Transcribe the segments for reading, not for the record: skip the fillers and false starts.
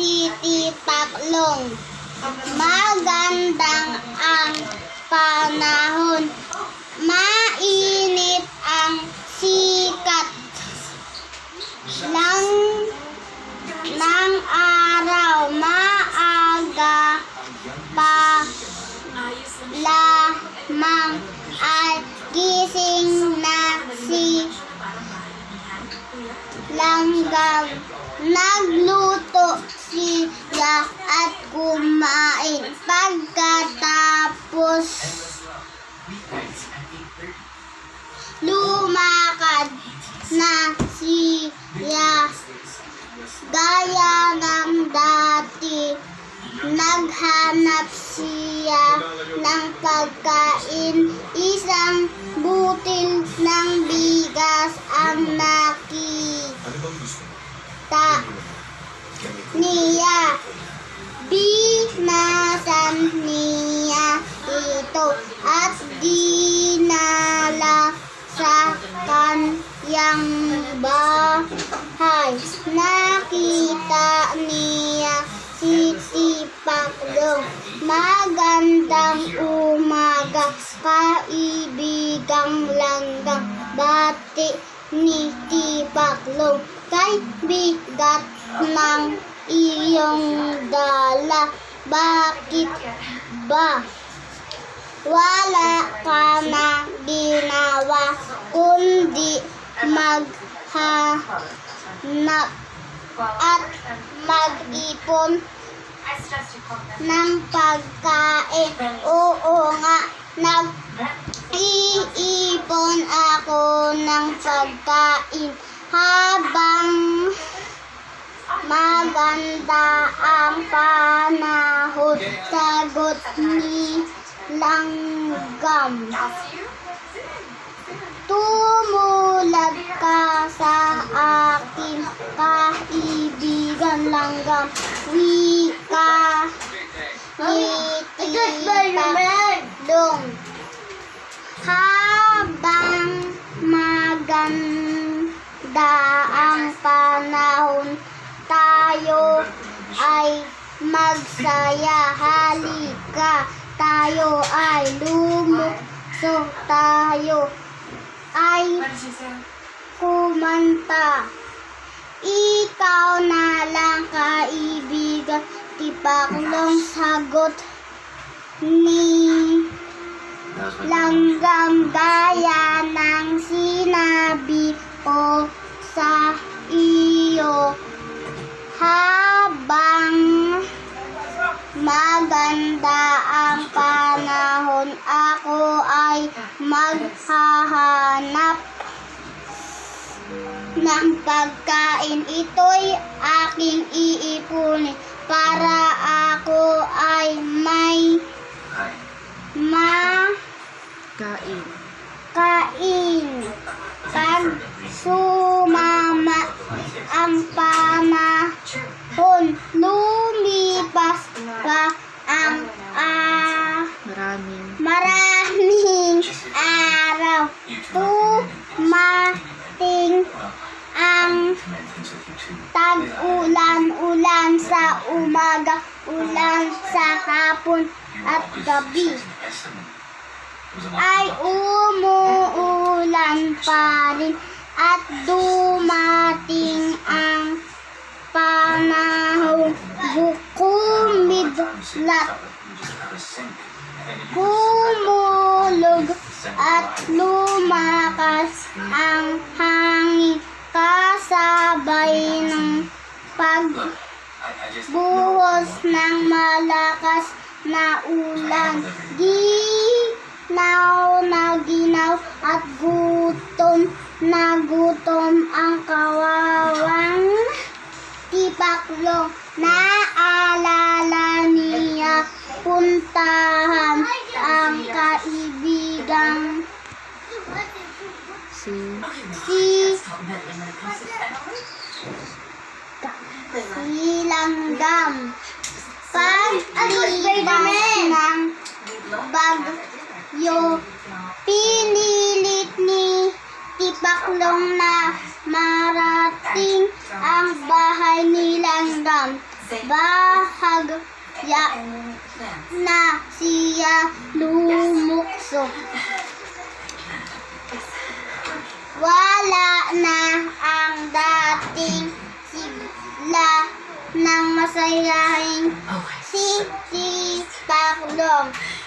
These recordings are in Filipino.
si Tipaklong. Magandang ang panahon, mainit ang sikat ng araw, maaga pa lamang ay gising na si Langgam. Nagluto siya at kumain. Pagkatapos, lumakad na siya gaya ng dati. Naghanap siya ng pagkain. Isang butil ng bigas ang nakita niya. Binasan niya ito at dinala sa kanyang bahay. Nakita niya si Tipaklong. Magandang umaga, kaibigang Langgam. Bati ni Tipaklong. Kay bigat ng iyong dala, bakit ba wala ka na ginawa kundi maghanap at mag-ipon ng pagkain? Oo nga, nag-iipon ako ng pagkain habang maganda ang panahon, sagot ni Langgam. Tumulad ka sa akin, kaibigan Langgam. Wika ni Tipaklong. Habang maganda ang panahon, tayo ay magsaya. Halika, tayo ay lumukso, tayo ay kumanta. Ikaw na lang, kaibigan Tipaklong, sagot ni Langgam. Gaya ng sinabi ko sa iyo, habang maganda ang panahon, ako ay maghahanap ng pagkain. Ito'y aking iipunin para ako ay may kain. Pag sumama ang panahon, lumipas pa ang maraming araw, tumating ang tag-ulan, sa umaga, ulan sa hapon at gabi ay umuulan pa rin, at dumating ang panahon kumidlat, kumulog at lumakas ang hangin kasabay ng pagbuhos ng malakas na ulan. Ginaw na ginaw at gutom na gutom ang kawawang Tipaklong. Naalala niya puntahan ang kaibigang si Langgam. Pag-alibas ng bagyo, pinilit ni Tipaklong na marating ang bahay ni Langgam. bahagya na siya lumukso. Wala na ang dating sigla ng masayahing sisipaklong.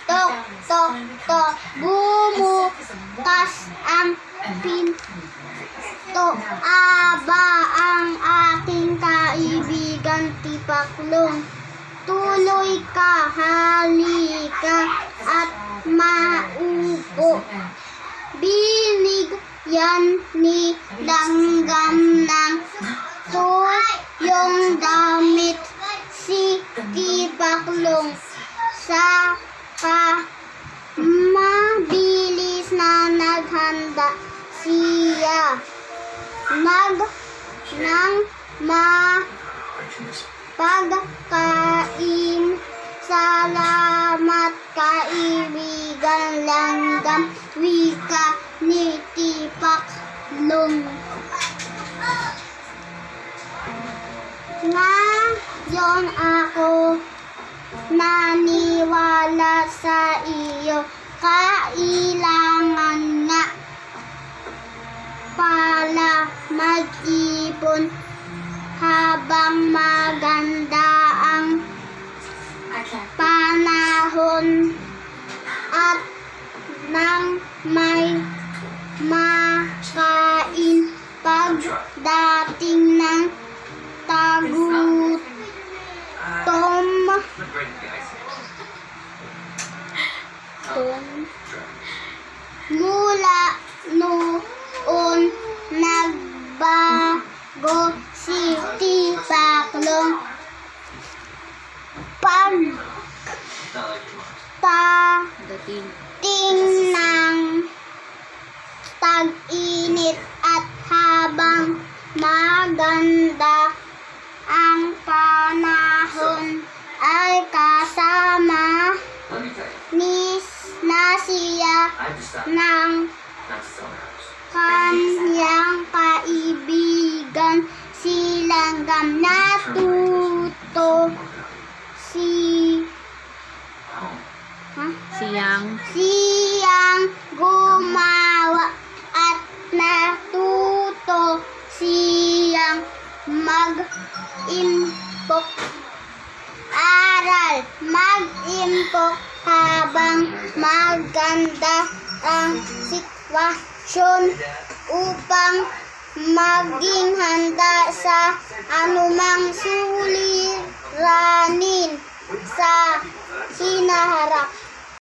Tok, tok, tok, bumukas ang pinto. Aba ang aking kaibigan Tipaklong. Tuloy ka, halika at maupo. Binigyan ni Langgam ng tuyong damit si Tipaklong. Saka mabilis na naghanda siya ng pagkain. Salamat kaibigan Langgam, wika ni Tipaklong. Ngayon ako naniwala sa iyo, kailangan nga pala mag-ipon habang maganda ang panahon at nang may makain pagdating ng tagutom. Mula noon nagbago si Tipaklong. Pagdating ng tag-init at habang maganda ang panahon ay kasama na siya ng kanyang kaibigan si Langgam. Natuto siyang gumawa at natuto siyang mag-impok. Aral, mag-impok habang maganda ang sitwasyon upang maging handa sa anumang suliranin sa hinaharap.